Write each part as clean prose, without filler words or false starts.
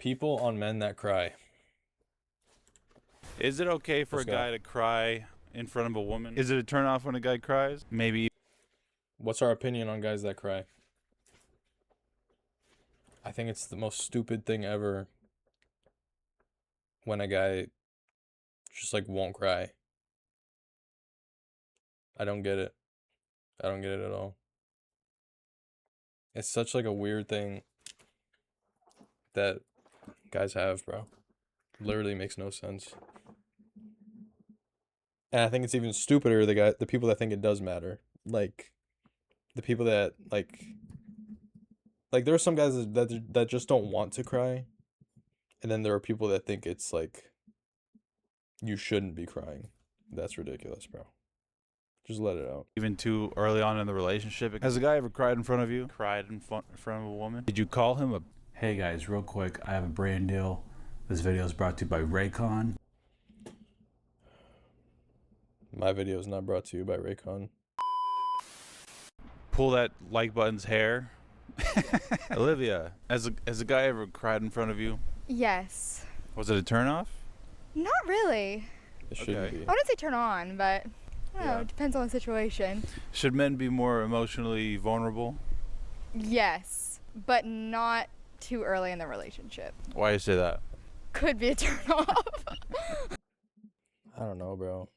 People on men that cry. Is it okay for Let's a go. guy to cry in front of a woman? Is it a turn off when a guy cries? Maybe. What's our opinion on guys that cry? I think it's the most stupid thing ever when a guy just like won't cry. I don't get it. I don't get it at all. It's such like a weird thing that guys have, bro. Literally makes no sense. And I think it's even stupider the people that think it does matter. Like the people that like there are some guys that just don't want to cry. And then there are people that think it's like you shouldn't be crying. That's ridiculous, bro. Just let it out. Even too early on in the relationship. Has a guy ever cried in front of you? Cried in front of a woman? Did you call him a... Hey guys, real quick, I have a brand deal. This video is brought to you by Raycon. My video is not brought to you by Raycon. Pull that like button's hair? Olivia, has a guy ever cried in front of you? Yes. Was it a turn off? Not really. It shouldn't Okay. be. I wouldn't say turn on, but I don't know, Yeah. it depends on the situation. Should men be more emotionally vulnerable? Yes, but not too early in the relationship. Why do you say that? Could be a turn off. I don't know, bro.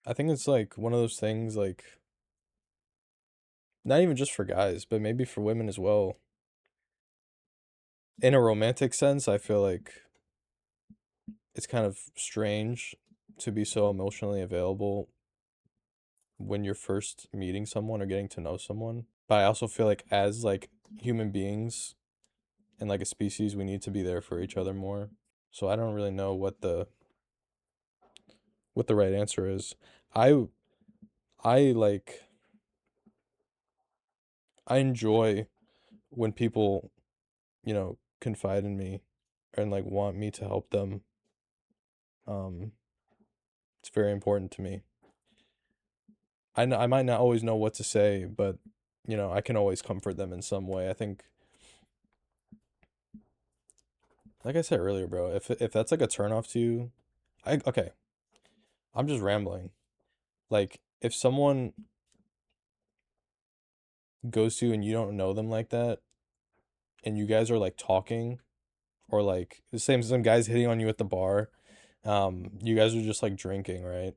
I think it's like one of those things like not even just for guys, but maybe for women as well. In a romantic sense, I feel like it's kind of strange to be so emotionally available when you're first meeting someone or getting to know someone. But I also feel like as like human beings and like a species, we need to be there for each other more. So I don't really know what the right answer is. I enjoy when people, confide in me and like want me to help them. It's very important to me. I might not always know what to say, but I can always comfort them in some way. I think, like I said earlier, bro, if that's like a turnoff to you, okay, I'm just rambling. Like if someone goes to you and you don't know them like that, and you guys are like talking, or like the same some guys hitting on you at the bar, you guys are just like drinking, right?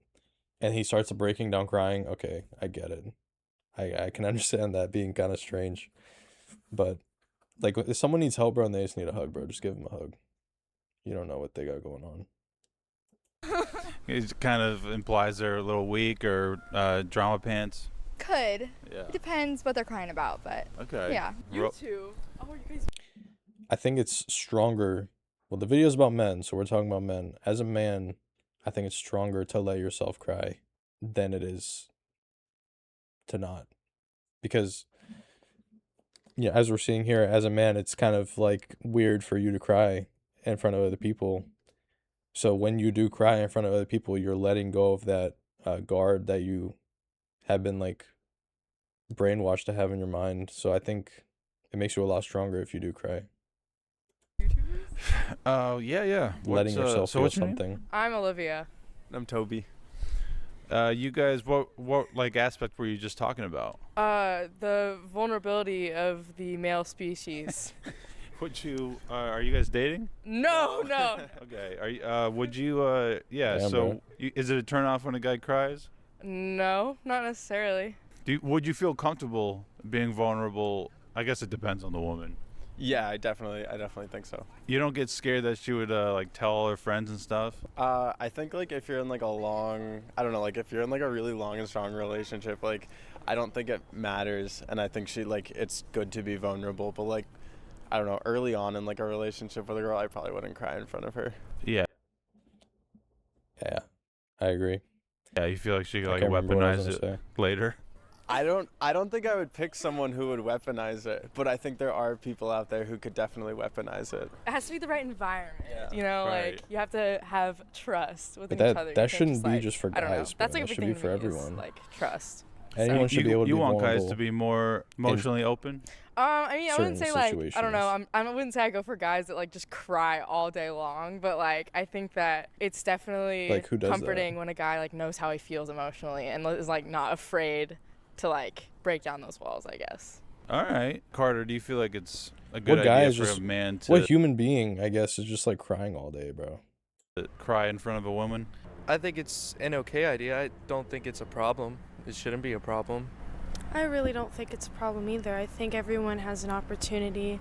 And he starts breaking down crying. Okay, I get it. I can understand that being kind of strange, but like if someone needs help, bro, and they just need a hug, bro, just give them a hug. You don't know what they got going on. It kind of implies they're a little weak or drama pants. Could. Yeah. It depends what they're crying about, but Okay. yeah. Ro- too. Oh, you guys. I think it's stronger. Well, the video is about men, so we're talking about men. As a man, I think it's stronger to let yourself cry than it is to not. Because, yeah, as we're seeing here, as a man, it's kind of like weird for you to cry in front of other people. So when you do cry in front of other people, you're letting go of that guard that you have been like brainwashed to have in your mind. So I think it makes you a lot stronger if you do cry. Yeah. Letting yourself so feel what's your name? something. I'm Olivia. I'm Toby. You guys, what like aspect were you just talking about? The vulnerability of the male species. Would you are you guys dating? No. Okay. Are you would you yeah, Damn, so bro. is it a turn off when a guy cries? No, not necessarily. Would you feel comfortable being vulnerable? I guess it depends on the woman. Yeah, I definitely think so. You don't get scared that she would like tell all her friends and stuff? I think like if you're in like if you're in like a really long and strong relationship, like I don't think it matters, and I think it's good to be vulnerable, but like I don't know, early on in like a relationship with a girl, I probably wouldn't cry in front of her. Yeah. Yeah, I agree. Yeah, you feel like she could I like can't remember what I was weaponize gonna it say. later? I don't think I would pick someone who would weaponize it, but I think there are people out there who could definitely weaponize it. It has to be the right environment. Yeah. You know, Right. like you have to have trust with But each other. You that can't shouldn't be like, just for I don't know. guys, That's bro. like That a should big be thing for to me is, everyone. like trust. Anyone should be able to You be want vulnerable. guys to be more emotionally open? I mean, I wouldn't say certain like I don't know. situations. I wouldn't say I go for guys that like just cry all day long, but like I think that it's definitely Like, who does that? comforting when a guy like knows how he feels emotionally and is like not afraid to like break down those walls, I guess. All right, Carter, do you feel like it's a good What guy idea is for just a man to What human being, I guess, is just like crying all day, bro? cry in front of a woman? I think it's an okay idea. I don't think it's a problem. It shouldn't be a problem. I really don't think it's a problem either. I think everyone has an opportunity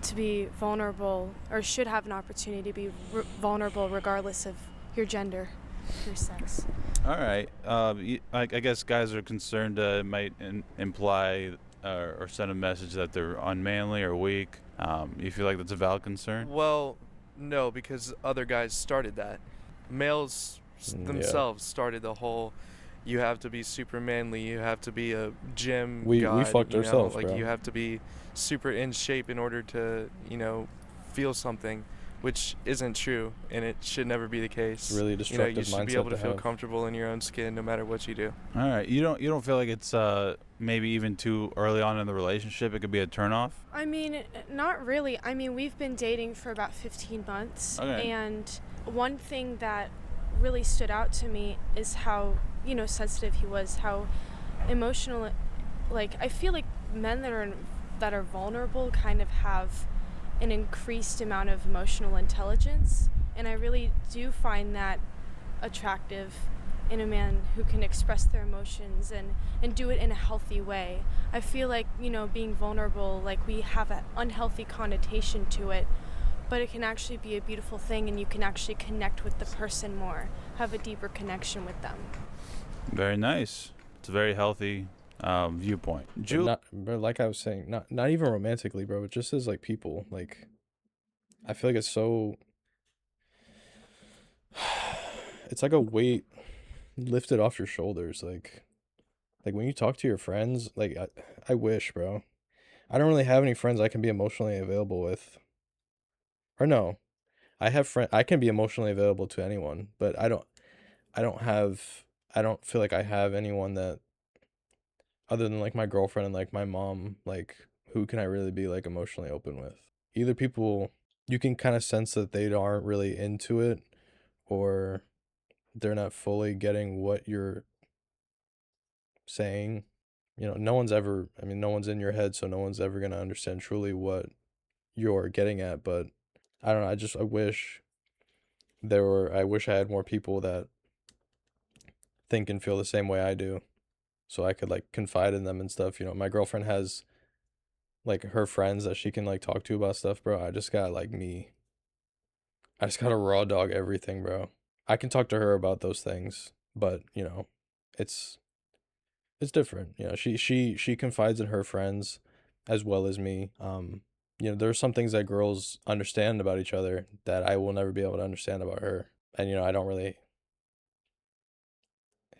to be vulnerable, or should have an opportunity to be vulnerable regardless of your gender, your sex. All right. I guess guys are concerned it might imply or send a message that they're unmanly or weak. You feel like that's a valid concern? Well, no, because other guys started that. Males Yeah. themselves started the whole you have to be super manly, you have to be a gym We god, fucked you know, ourselves, like bro. you have to be super in shape in order to, feel something, which isn't true, and it should never be the case. It's really You destructive should be mindset able to to feel have. comfortable in your own skin no matter what you do. All right. You don't feel like it's maybe even too early on in the relationship? It could be a turnoff? I mean, not really. I mean, we've been dating for about 15 months, Okay. and one thing that really stood out to me is how, sensitive he was, how emotional. Like, I feel like men that are vulnerable kind of have an increased amount of emotional intelligence, and I really do find that attractive in a man who can express their emotions and do it in a healthy way. I feel like, being vulnerable, like, we have an unhealthy connotation to it, but it can actually be a beautiful thing, and you can actually connect with the person more, have a deeper connection with them. Very nice. It's a very healthy viewpoint. But like I was saying, not even romantically, bro, but just as like people. Like, I feel like it's so. It's like a weight lifted off your shoulders. Like when you talk to your friends, like I wish, bro. I don't really have any friends I can be emotionally available with. Or no, I can be emotionally available to anyone, but I don't feel like I have anyone that, other than like my girlfriend and like my mom, like, who can I really be like emotionally open with? Either people, you can kind of sense that they aren't really into it, or they're not fully getting what you're saying. No one's in your head, so no one's ever going to understand truly what you're getting at. But I don't know, I wish I had more people that think and feel the same way I do, so I could like confide in them and stuff. My girlfriend has like her friends that she can like talk to about stuff, bro. I just got to raw dog everything, bro. I can talk to her about those things, but it's different. She confides in her friends as well as me. There's some things that girls understand about each other that I will never be able to understand about her. And I don't really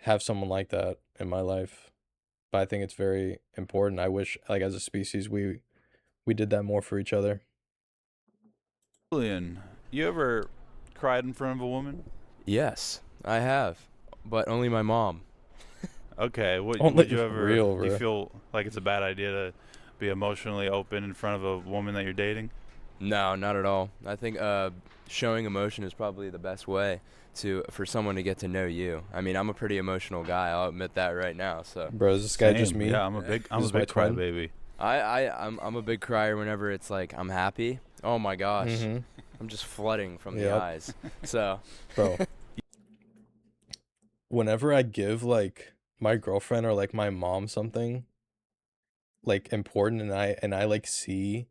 have someone like that in my life, but I think it's very important. I wish, like, as a species, we did that more for each other. Julian, you ever cried in front of a woman? Yes, I have, but only my mom. Okay. Would Only you ever real, do you bro. feel like it's a bad idea to be emotionally open in front of a woman that you're dating? No, not at all. I think showing emotion is probably the best way for someone to get to know you. I mean, I'm a pretty emotional guy. I'll admit that right now. So, Bro, is this guy just Same. me? Yeah, I'm a big This is my twin? crybaby. I'm a big crier whenever it's like I'm happy. Oh my gosh, Mm-hmm. I'm just flooding from the Yep. eyes. So, Bro, whenever I give like my girlfriend or like my mom something like important, and I like see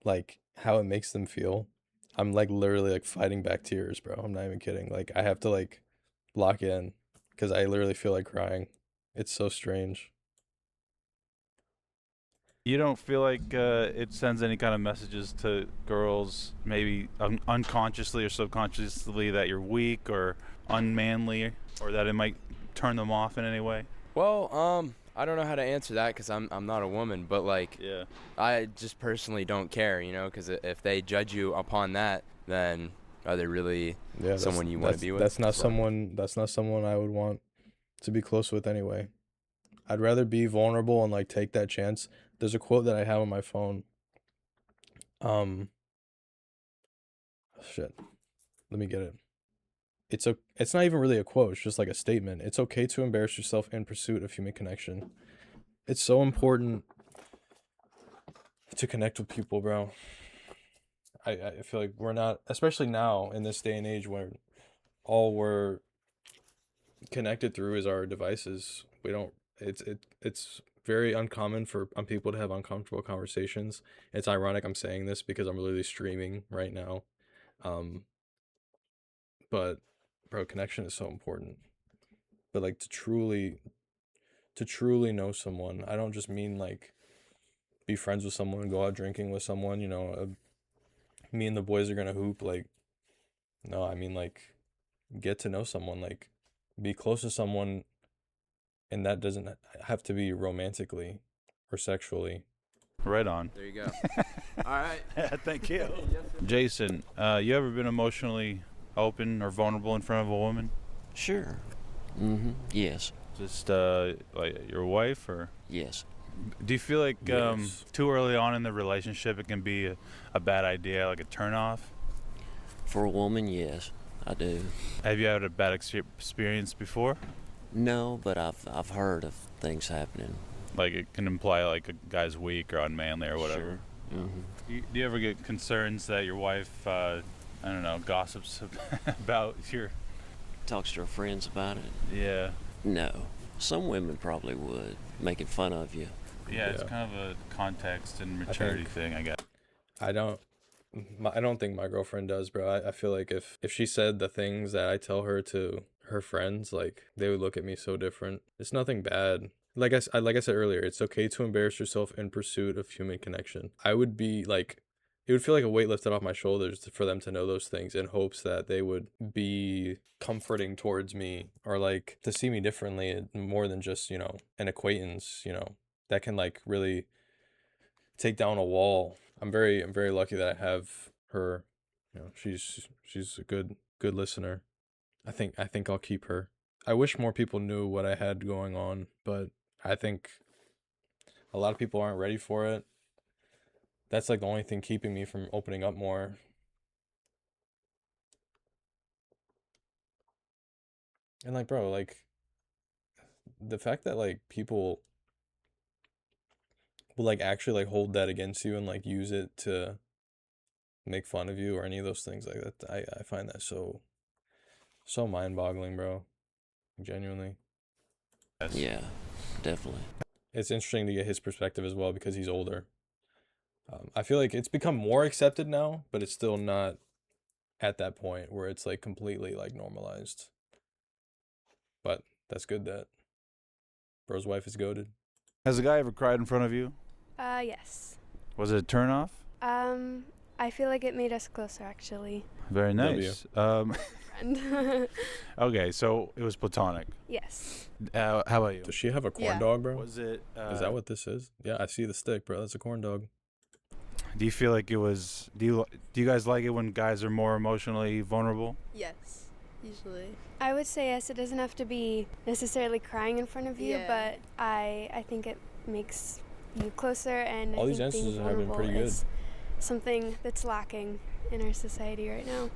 like how it makes them feel, I'm like literally like fighting back tears, bro. I'm not even kidding. Like, I have to like lock in because I literally feel like crying. It's so strange. You don't feel like it sends any kind of messages to girls, maybe unconsciously or subconsciously, that you're weak or unmanly, or that it might turn them off in any way? well, I don't know how to answer that because I'm not a woman, but like Yeah. I just personally don't care, because if they judge you upon that, then are they really Yeah, someone you want to be with? That's not So- someone I would want to be close with anyway. I'd rather be vulnerable and like take that chance. There's a quote that I have on my phone. Shit. Let me get it. It's not even really a quote, it's just like a statement. It's okay to embarrass yourself in pursuit of human connection. It's so important to connect with people, bro. I feel like we're not, especially now in this day and age where all we're connected through is our devices. We don't it's very uncommon for people to have uncomfortable conversations. It's ironic I'm saying this because I'm literally streaming right now. But bro, connection is so important. But like to truly know someone, I don't just mean like be friends with someone, go out drinking with someone, me and the boys are gonna hoop, like, no, I mean like get to know someone, like be close to someone, and that doesn't have to be romantically or sexually. Right on. There you go. All right. Thank you. Jason, you ever been emotionally open or vulnerable in front of a woman? Sure. Yes. Just like your wife, or? Yes. Do you feel like Yes. too early on in the relationship it can be a bad idea, like a turnoff? For a woman, yes, I do. Have you had a bad experience before? No, but I've heard of things happening. Like it can imply like a guy's weak or unmanly or whatever. Sure. Do you ever get concerns that your wife, I don't know, gossips about your? Talks to her friends about it. Yeah. No. Some women probably would, making fun of you. Yeah, it's Yeah. kind of a context and maturity thing, I guess. I don't think my girlfriend does, bro. I feel like if she said the things that I tell her to her friends, like they would look at me so different. It's nothing bad. Like I said earlier, it's okay to embarrass yourself in pursuit of human connection. I would be like, it would feel like a weight lifted off my shoulders for them to know those things, in hopes that they would be comforting towards me, or like to see me differently, more than just, an acquaintance, that can like really take down a wall. I'm very lucky that I have her. She's a good listener. I think I'll keep her. I wish more people knew what I had going on, but I think a lot of people aren't ready for it. That's like the only thing keeping me from opening up more. And like, bro, like the fact that like people will like actually like hold that against you and like use it to make fun of you or any of those things like that, I find that so mind-boggling, bro. Genuinely. Yes. Yeah, definitely. It's interesting to get his perspective as well because he's older. I feel like it's become more accepted now, but it's still not at that point where it's like completely like normalized. But that's good that bro's wife is goated. Has a guy ever cried in front of you? Yes. Was it a turn off? I feel like it made us closer, actually. Very W. nice. Friend. Okay, so it was platonic. Yes. How about you? Does she have a corn Yeah. dog, bro? Was it? Is that what this is? Yeah, I see the stick, bro. That's a corn dog. Do you feel like it was? Do you guys like it when guys are more emotionally vulnerable? Yes, usually. I would say yes. It doesn't have to be necessarily crying in front of you, Yeah. but I think it makes you closer, and All I these think being answers have been vulnerable pretty good. is something that's lacking in our society right now.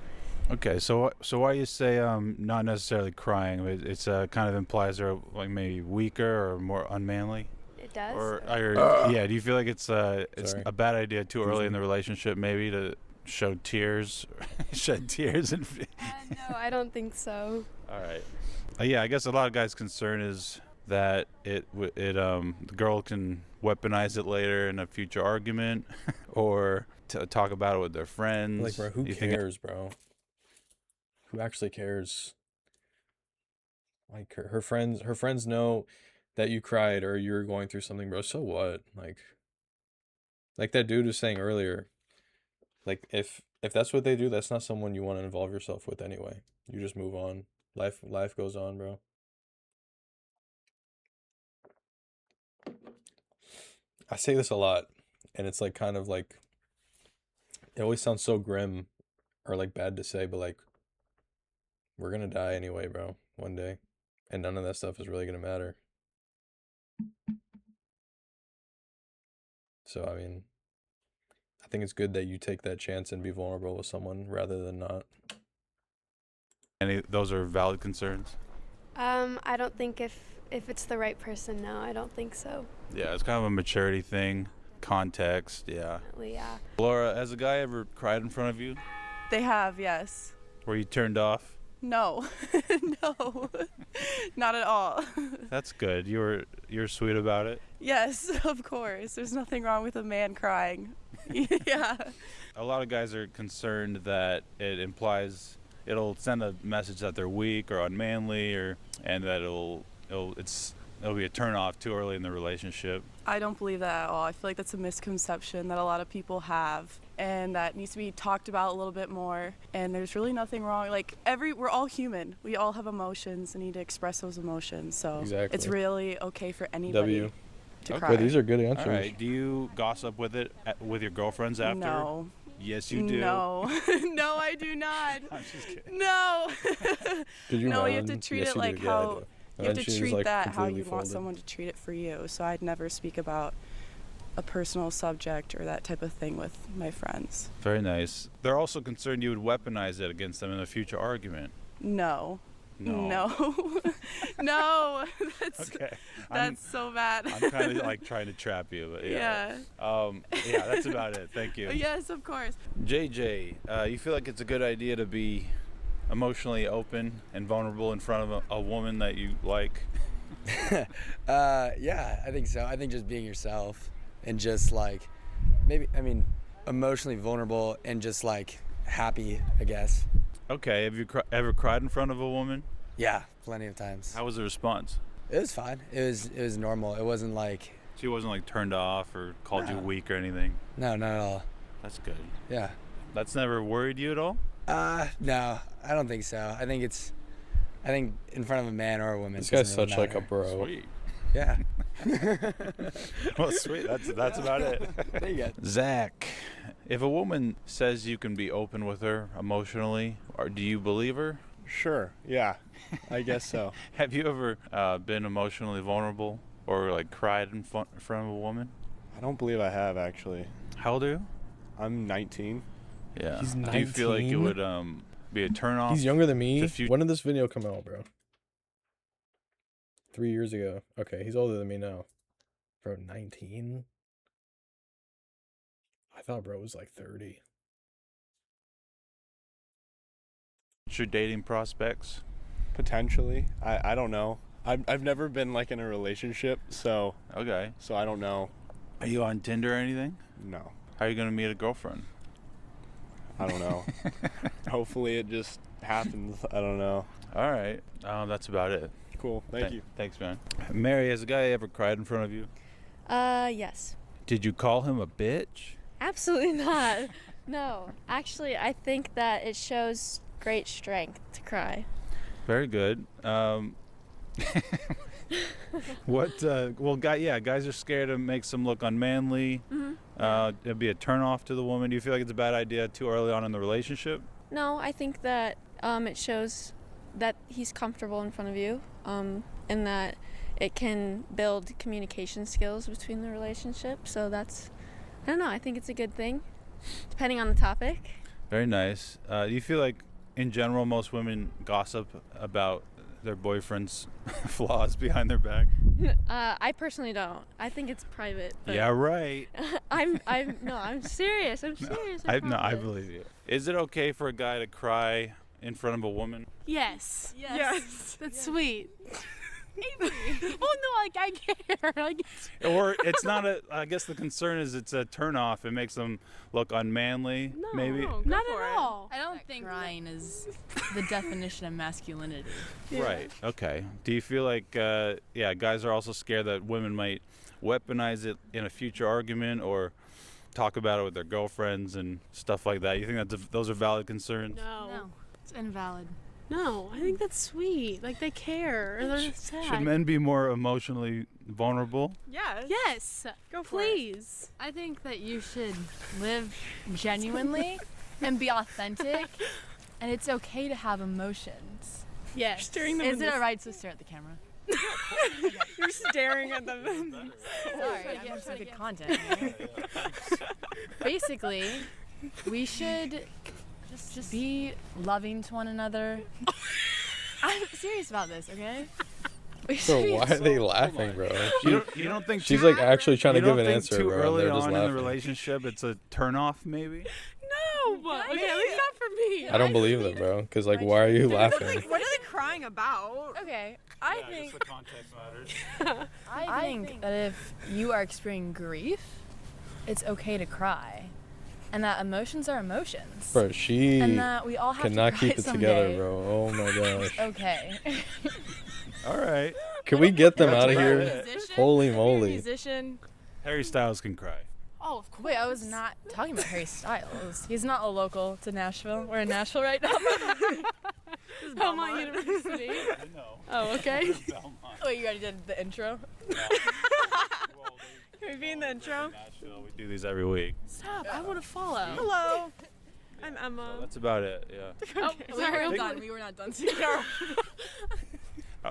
Okay, so why you say not necessarily crying? It's kind of implies they're like maybe weaker or more unmanly. It does. Or yeah, do you feel like it's Sorry. a bad idea too early in the relationship maybe to show tears, shed tears and? No, I don't think so. All right. Yeah, I guess a lot of guys' concern is that the girl can weaponize it later in a future argument, or to talk about it with their friends. Like, bro, who You think- cares, bro? Who actually cares? Like her friends know that you cried or you're going through something, bro. So what? Like that dude was saying earlier. Like if that's what they do, that's not someone you want to involve yourself with anyway. You just move on. Life goes on, bro. I say this a lot, and it's like kind of like it always sounds so grim or like bad to say, but like we're gonna die anyway, bro, one day. And none of that stuff is really gonna matter. So, I mean, I think it's good that you take that chance and be vulnerable with someone rather than not. Those are valid concerns? I don't think if it's the right person, no, I don't think so. Yeah, it's kind of a maturity thing, context, yeah. Definitely, yeah. Laura, has a guy ever cried in front of you? They have, yes. Were you turned off? No, no, not at all. That's good. You're sweet about it. Yes, of course. There's nothing wrong with a man crying. Yeah. A lot of guys are concerned that it'll send a message that they're weak or unmanly, and that it'll be a turn off too early in the relationship. I don't believe that at all. I feel like that's a misconception that a lot of people have, and that needs to be talked about a little bit more. And there's really nothing wrong. Like we're all human. We all have emotions and need to express those emotions. So Exactly. it's really okay for anybody to cry. But these are good answers. All right. Do you gossip with your girlfriends after? No. Yes, you do. No, no, I do not. I'm just kidding. No. Could you No, you have to imagine? treat Yes, it you like do. Yeah, I how do. you And have to she's, treat like, that how completely you want folded. someone to treat it for you. So I'd never speak about a personal subject or that type of thing with my friends. Very nice. They're also concerned you would weaponize it against them in a future argument. No. No. No. No. Okay. That's so bad. I'm kind of like trying to trap you, but yeah. Yeah, that's about it. Thank you. Yes, of course. JJ, you feel like it's a good idea to be emotionally open and vulnerable in front of a woman that you like? Yeah, I think so. I think just being yourself and just like emotionally vulnerable and just like happy, I guess. Okay, have you ever cried in front of a woman? Yeah, plenty of times. How was the response? It was fine. It was normal. It wasn't like She wasn't like turned off or called you No. weak or anything? no, not at all. That's good. Yeah. That's never worried you at all? No, I don't think so. I think in front of a man or a woman. This it guy's doesn't such really like a matter. bro. Sweet. Yeah. Well, sweet. That's about it. There you go. Zach, if a woman says you can be open with her emotionally, or do you believe her? Sure. Yeah. I guess so. Have you ever been emotionally vulnerable or like cried in front of a woman? I don't believe I have actually. How old are you? I'm 19. Yeah. He's Do you feel like it 19? would be a turn off? He's younger than me. to fut- When did this video come out, bro? 3 years ago. Okay, he's older than me now. Bro, 19? I thought bro was like 30. What's your dating prospects? Potentially. I don't know. I've never been like in a relationship, so Okay. I don't know. Are you on Tinder or anything? No. How are you gonna meet a girlfriend? I don't know. Hopefully it just happens. I don't know. All right. That's about it. Cool. Thank you. Thanks, man. Mary, has a guy ever cried in front of you? Yes. Did you call him a bitch? Absolutely not. No. Actually, I think that it shows great strength to cry. Very good. Guys are scared to make them look unmanly. Mm-hmm. It'd be a turnoff to the woman. Do you feel like it's a bad idea too early on in the relationship? No, I think that it shows that he's comfortable in front of you, and that it can build communication skills between the relationship. So I don't know, I think it's a good thing, depending on the topic. Very nice. Do you feel like, in general, most women gossip about their boyfriend's flaws behind their back? I personally don't. I think it's private. But Yeah, right. I'm serious. I'm serious. I I promise. believe you. Is it okay for a guy to cry in front of a woman? Yes. Yes. That's sweet. Oh no, like I care. Like, Or it's not I guess the concern is it's a turnoff. It makes them look unmanly, maybe? not at all. I don't think crying is the definition of masculinity. Right. Okay. Do you feel like, guys are also scared that women might weaponize it in a future argument or talk about it with their girlfriends and stuff like that? You think that those are valid concerns? No. It's invalid. No, I think that's sweet. Like they care. Or they're sad. Should men be more emotionally vulnerable? Yes. Yes. Go for Please. I think that you should live genuinely and be authentic, and it's okay to have emotions. Yes. Staring them Is in it the alright to stare at the camera? You're staring at them. Sorry, I'm some good content. Basically, we should just be loving to one another. I'm serious about this, okay? Bro, why are they laughing, bro? You don't think she's like actually trying to give an think answer, too bro? and early they're just on in the laughing. relationship, it's a turnoff, maybe? No, but okay, at least not for me. I don't believe them, bro. Because like, why are you laughing? What are they crying about? Okay, I think the context matters. I think that if you are experiencing grief, it's okay to cry, and that emotions are emotions. Bro, she and that we all have cannot to cry keep it someday. together, bro. Oh my gosh. Okay. All right. Can we get them That's out of about here? it. Holy If you're a moly. musician. Harry Styles can cry. Oh, of course. Wait, I was not talking about Harry Styles. He's not a local to Nashville. We're in Nashville right now. This is Belmont University. I know. Oh, okay. This is Belmont. Wait, you already did the intro? Can we be in the intro? Nashville, we do these every week. Stop, I want to follow. Hello. I'm Emma. That's about it, yeah. Oh, Okay, we sorry. were done. We were not done. Oh,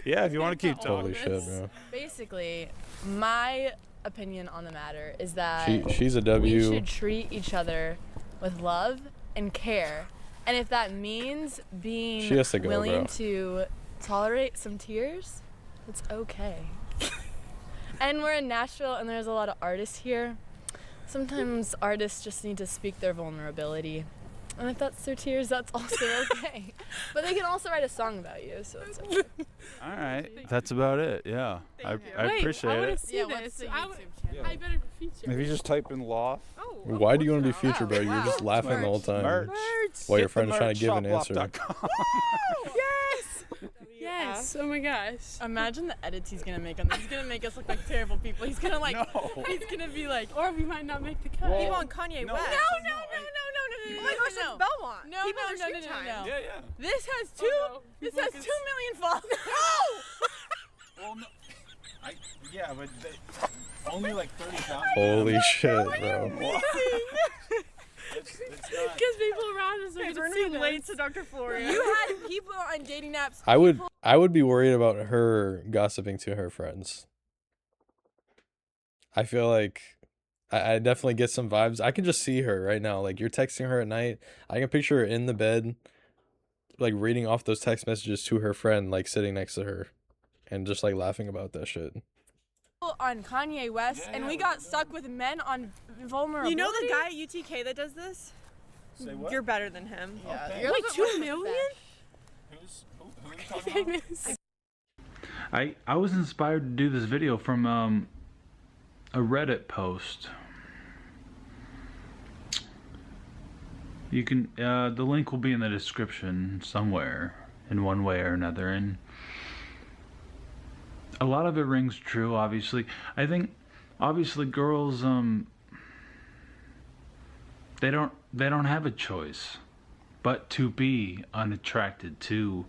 yeah, if you want to keep Holy talking. shit, bro. Basically, my opinion on the matter is that She's a W. we should treat each other with love and care. And if that means being She has to go, willing bro. to tolerate some tears, it's okay. And we're in Nashville and there's a lot of artists here. Sometimes artists just need to speak their vulnerability. And if that's their tears, that's also okay. But they can also write a song about you, so it's okay. All right. That's about it, yeah. I Wait, appreciate I want it. to see Yeah, what's this. the I better be featured. If you just type in loft. Oh, Why do you want to be featured, bro? You're just laughing the whole time. Merch. While your Get the friend's trying to give an merch, answer. shoploft.com. yes! Yes! Oh my gosh. Imagine the edits he's gonna make on this. He's gonna make us look like terrible people. He's gonna like, he's gonna be like, Or we might not make the cut. Well, People on Kanye no. West. no. Oh my gosh, no. that's Belmont. No, People no, are no, screen no, no, time. no. Yeah, yeah. This has no. this has 2 million followers. Well, no. Yeah, but only like 30,000. Holy shit, bro. It's not. Because people around us are We're going gonna to be late to Dr. Florian. You had people on dating apps. I would be worried about her gossiping to her friends. I feel like I definitely get some vibes. I can just see her right now. Like, you're texting her at night. I can picture her in the bed, like reading off those text messages to her friend, like sitting next to her and just like laughing about that shit. On Kanye West, and we got stuck with men on vulnerability. You know the guy at UTK that does this? Say what? You're better than him. Yeah, Okay. you're Like like 2 million? Who are you talking about? Famous. I was inspired to do this video from a Reddit post. You can the link will be in the description somewhere in one way or another, and a lot of it rings true. Obviously, I think obviously girls they don't have a choice but to be unattracted to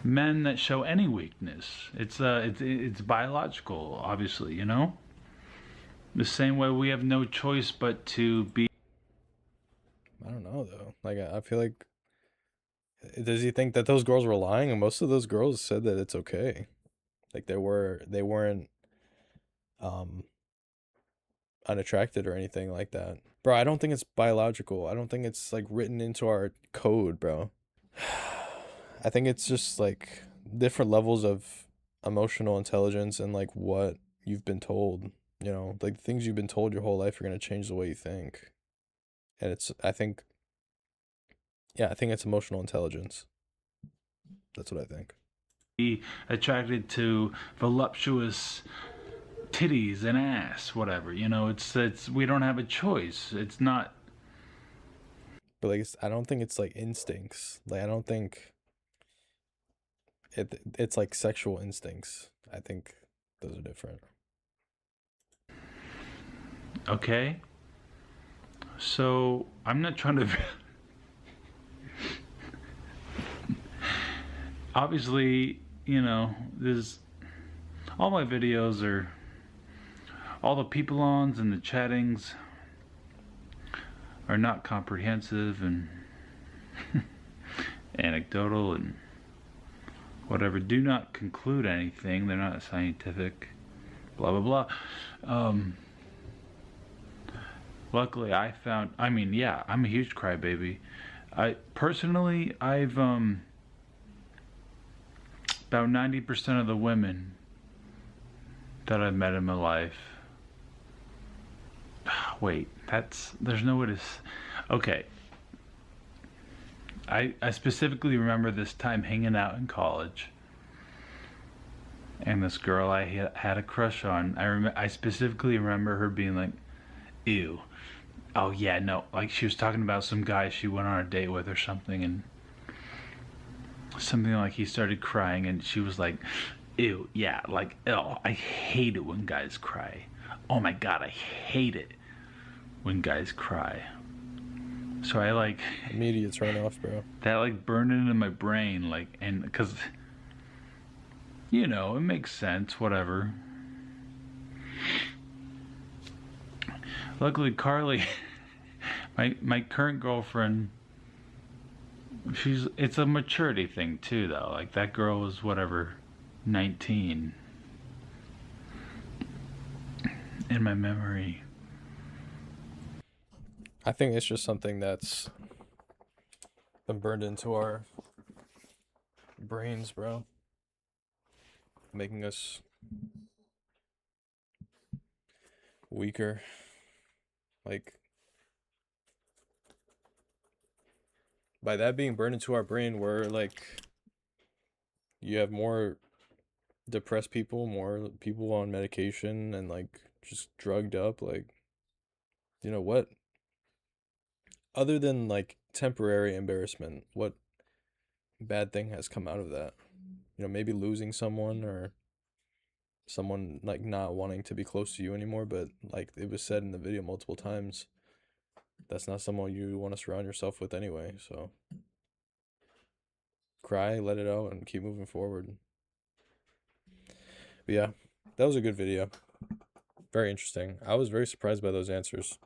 men that show any weakness. It's biological, obviously, you know? The same way we have no choice but to be. I don't know though. Like, I feel like, does he think that those girls were lying? And most of those girls said that it's okay. Like, they weren't unattracted or anything like that. Bro, I don't think it's biological. I don't think it's like written into our code, bro. I think it's just like different levels of emotional intelligence and like what you've been told, you know, like the things you've been told your whole life are going to change the way you think. And I think it's emotional intelligence. That's what I think. Be attracted to voluptuous titties and ass, whatever, you know. It's we don't have a choice. It's not. But like, I don't think it's like instincts. Like, I don't think it's like sexual instincts. I think those are different. Okay. So I'm not trying to. Obviously, you know, there's all my videos are all the people-ons and the chattings are not comprehensive and anecdotal and whatever. Do not conclude anything. They're not scientific. Blah blah blah. Luckily, I mean, yeah, I'm a huge crybaby. I've about 90% of the women that I've met in my life. Wait, there's no way to. Okay. I specifically remember this time hanging out in college, and this girl I had a crush on. I specifically remember her being like, "Ew, oh yeah, no," like she was talking about some guy she went on a date with or something, and something like he started crying, and she was like, "Ew, yeah, like, oh, I hate it when guys cry. Oh my god, I hate it when guys cry." So I like immediate turn off, bro. That like burned into my brain, like, and because it makes sense, whatever. Luckily, Carly, my current girlfriend, it's a maturity thing too, though. Like that girl was whatever, 19 in my memory. I think it's just something that's been burned into our brains, bro. Making us weaker. Like, by that being burned into our brain, we're like, you have more depressed people, more people on medication, and like just drugged up. Like, you know what? Other than like temporary embarrassment, what bad thing has come out of that? Maybe losing someone, or someone like not wanting to be close to you anymore, but like it was said in the video multiple times, that's not someone you want to surround yourself with anyway. So cry, let it out, and keep moving forward. But yeah, that was a good video. Very interesting. I was very surprised by those answers.